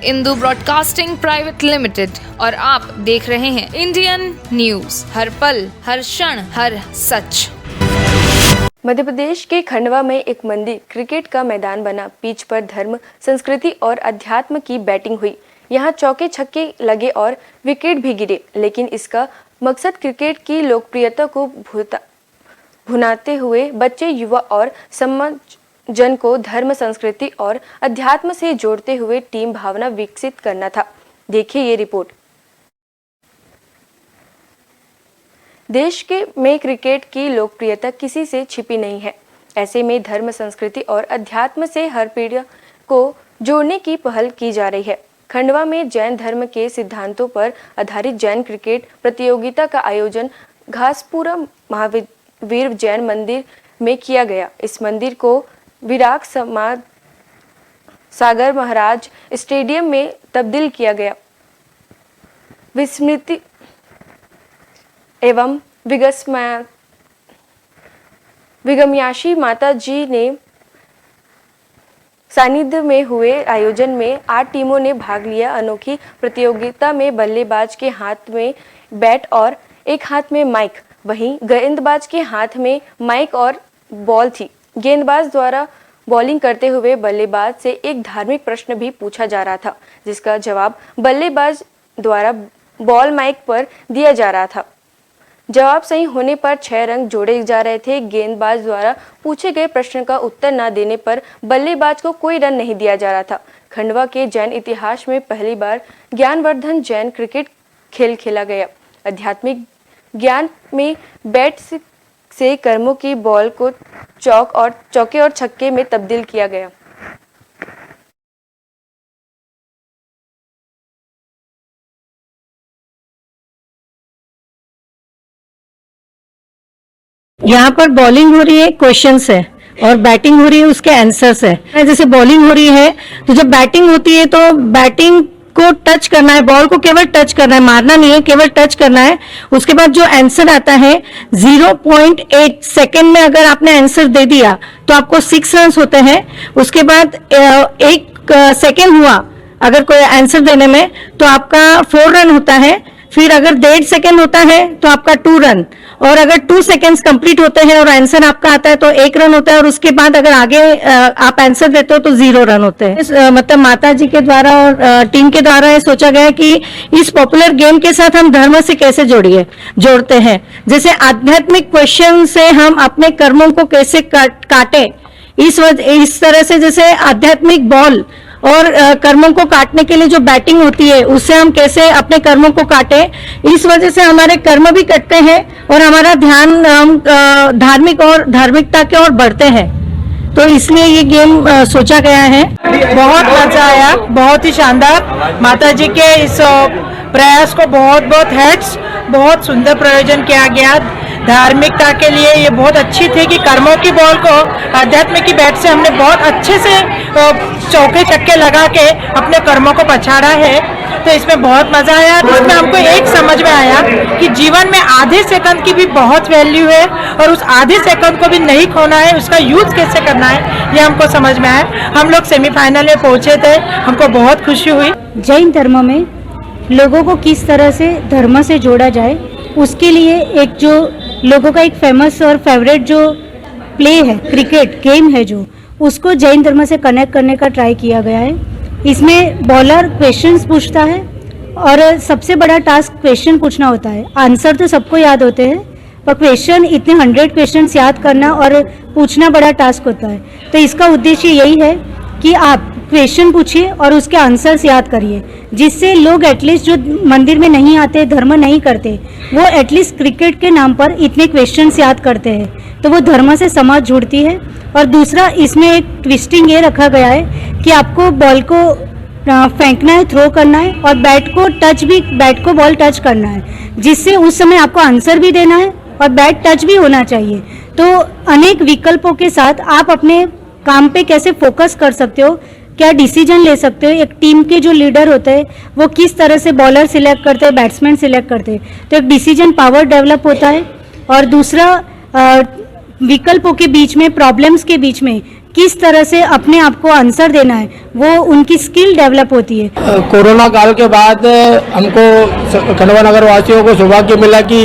Indu broadcasting private limited और आप देख रहे हैं इंडियन न्यूज, हर पल, हर क्षण, हर सच। मध्य प्रदेश के खंडवा में एक मंदिर क्रिकेट का मैदान बना। पिच पर धर्म, संस्कृति और अध्यात्म की बैटिंग हुई। यहाँ चौके छक्के लगे और विकेट भी गिरे, लेकिन इसका मकसद क्रिकेट की लोकप्रियता को भुनाते हुए बच्चे, युवा और समाज जन को धर्म, संस्कृति और अध्यात्म से जोड़ते हुए टीम भावना विकसित करना था। देखिए ये रिपोर्ट। देश में क्रिकेट की लोकप्रियता किसी से छिपी नहीं है। ऐसे में धर्म, संस्कृति और अध्यात्म से हर पीढ़ी को जोड़ने की पहल की जा रही है। खंडवा में जैन धर्म के सिद्धांतों पर आधारित जैन क्रिकेट प्रतियोगिता का आयोजन घासपुरा महावीर जैन मंदिर में किया गया। इस मंदिर को विराट समाज सागर महाराज स्टेडियम में तब्दील किया गया। विस्मृति एवं विगमयाशी माता जी ने सानिध्य में हुए आयोजन में 8 टीमों ने भाग लिया। अनोखी प्रतियोगिता में बल्लेबाज के हाथ में बैट और एक हाथ में माइक, वहीं गेंदबाज के हाथ में माइक और बॉल थी। गेंदबाज द्वारा बॉलिंग करते हुए बल्लेबाज से एक धार्मिक प्रश्न भी पूछा जा रहा था, जिसका जवाब बल्लेबाज द्वारा बॉल माइक पर दिया जा रहा था। जवाब सही होने पर 6 रन जोड़े जा रहे थे। गेंदबाज द्वारा पूछे गए प्रश्न का उत्तर न देने पर बल्लेबाज को कोई रन नहीं दिया जा रहा था। खंडवा के जैन इतिहास में पहली बार ज्ञानवर्धन जैन क्रिकेट खेल खेला गया। आध्यात्मिक ज्ञान में बैट से कर्मों की बॉल को चौके और छक्के में तब्दील किया गया। यहाँ पर बॉलिंग हो रही है, क्वेश्चंस है, और बैटिंग हो रही है, उसके आंसर्स है। जैसे बॉलिंग हो रही है तो जब बैटिंग होती है तो बैटिंग को टच करना है, बॉल को केवल टच करना है, मारना नहीं है, केवल टच करना है। उसके बाद जो आंसर आता है 0.8 सेकेंड में अगर आपने आंसर दे दिया तो आपको 6 रन होते हैं। उसके बाद 1 सेकेंड हुआ अगर कोई आंसर देने में तो आपका 4 रन होता है। फिर अगर 1.5 सेकेंड होता है तो आपका 2 रन, और अगर 2 सेकेंड्स कंप्लीट होते हैं और आंसर आपका आता है तो 1 रन होता है। और उसके बाद अगर आगे आप आंसर देते हो तो 0 रन होते हैं। मतलब माता जी के द्वारा और टीम के द्वारा ये सोचा गया कि इस पॉपुलर गेम के साथ हम धर्म से कैसे जोड़ते हैं। जैसे आध्यात्मिक क्वेश्चन से हम अपने कर्मों को कैसे काटे, इस तरह से जैसे आध्यात्मिक बॉल और कर्मों को काटने के लिए जो बैटिंग होती है उससे हम कैसे अपने कर्मों को काटे, इस वजह से हमारे कर्म भी कटते हैं और हमारा ध्यान धार्मिक और धार्मिकता की ओर बढ़ते हैं। तो इसलिए ये गेम सोचा गया है। बहुत मजा आया, बहुत ही शानदार। माता जी के इस प्रयास को बहुत बहुत हेड्स, बहुत सुंदर प्रयोजन किया गया। धार्मिकता के लिए ये बहुत अच्छी थी कि कर्मों की बॉल को अध्यात्म की बैट से हमने बहुत अच्छे से चौके छक्के लगा के अपने कर्मों को पछाड़ा है। तो इसमें बहुत मजा आया। इसमें हमको एक समझ में आया कि जीवन में आधे सेकंड की भी बहुत वैल्यू है और उस आधे सेकंड को भी नहीं खोना है, उसका यूज कैसे करना है ये हमको समझ में आया। हम लोग सेमीफाइनल में पहुंचे थे, हमको बहुत खुशी हुई। जैन धर्म में लोगों को किस तरह से धर्म से जोड़ा जाए, उसके लिए एक जो लोगों का एक फेमस और फेवरेट जो प्ले है, क्रिकेट गेम है, जो उसको जैन धर्म से कनेक्ट करने का ट्राई किया गया है। इसमें बॉलर क्वेश्चंस पूछता है और सबसे बड़ा टास्क क्वेश्चन पूछना होता है। आंसर तो सबको याद होते हैं पर क्वेश्चन इतने 100 क्वेश्चंस याद करना और पूछना बड़ा टास्क होता है। तो इसका उद्देश्य यही है कि आप क्वेश्चन पूछिए और उसके आंसर्स याद करिए, जिससे लोग एटलीस्ट जो मंदिर में नहीं आते, धर्म नहीं करते, वो एटलीस्ट क्रिकेट के नाम पर इतने क्वेश्चंस याद करते हैं, तो वो धर्म से समाज जुड़ती है। और दूसरा, इसमें एक ट्विस्टिंग ये रखा गया है कि आपको बॉल को फेंकना है, थ्रो करना है, और बैट को बॉल टच करना है, जिससे उस समय आपको आंसर भी देना है और बैट टच भी होना चाहिए। तो अनेक विकल्पों के साथ आप अपने काम पे कैसे फोकस कर सकते हो, क्या डिसीजन ले सकते हो। एक टीम के जो लीडर होते हैं वो किस तरह से बॉलर सिलेक्ट करते हैं, बैट्समैन सिलेक्ट करते हैं, तो एक डिसीजन पावर डेवलप होता है। और दूसरा, विकल्पों के बीच में, प्रॉब्लम्स के बीच में किस तरह से अपने आप को आंसर देना है, वो उनकी स्किल डेवलप होती है। कोरोना काल के बाद हमको खंडवा नगर वासियों को सौभाग्य मिला कि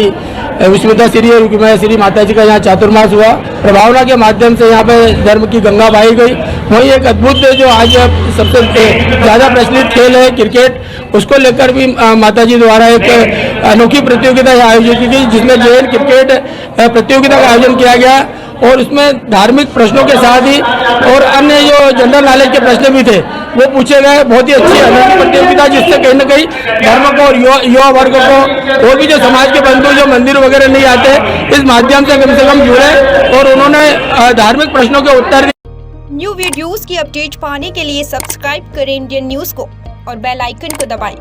विस्मिता श्री और रुक्मिणी श्री माता जी का यहाँ चातुर्मास हुआ। प्रभावना के माध्यम से यहाँ पे धर्म की गंगा बहाई गई। वहीं एक अद्भुत जो आज सबसे ज़्यादा प्रचलित खेल है क्रिकेट, उसको लेकर भी माता जी द्वारा एक अनोखी प्रतियोगिता आयोजित की गई, जिसमें जैन क्रिकेट प्रतियोगिता का आयोजन किया गया और उसमें धार्मिक प्रश्नों के साथ ही और अन्य जो जनरल नॉलेज के प्रश्न भी थे वो पूछे गए। बहुत ही अच्छी अनोखी प्रतियोगिता, जिससे कहीं न कहीं धर्म को और युवा वर्ग को और भी जो समाज के बंधु जो मंदिर वगैरह नहीं आते, इस माध्यम से कम जुड़े और उन्होंने धार्मिक प्रश्नों के उत्तर। न्यू वीडियोस की अपडेट पाने के लिए सब्सक्राइब करें इंडियन न्यूज को और बेल आइकन को दबाएं।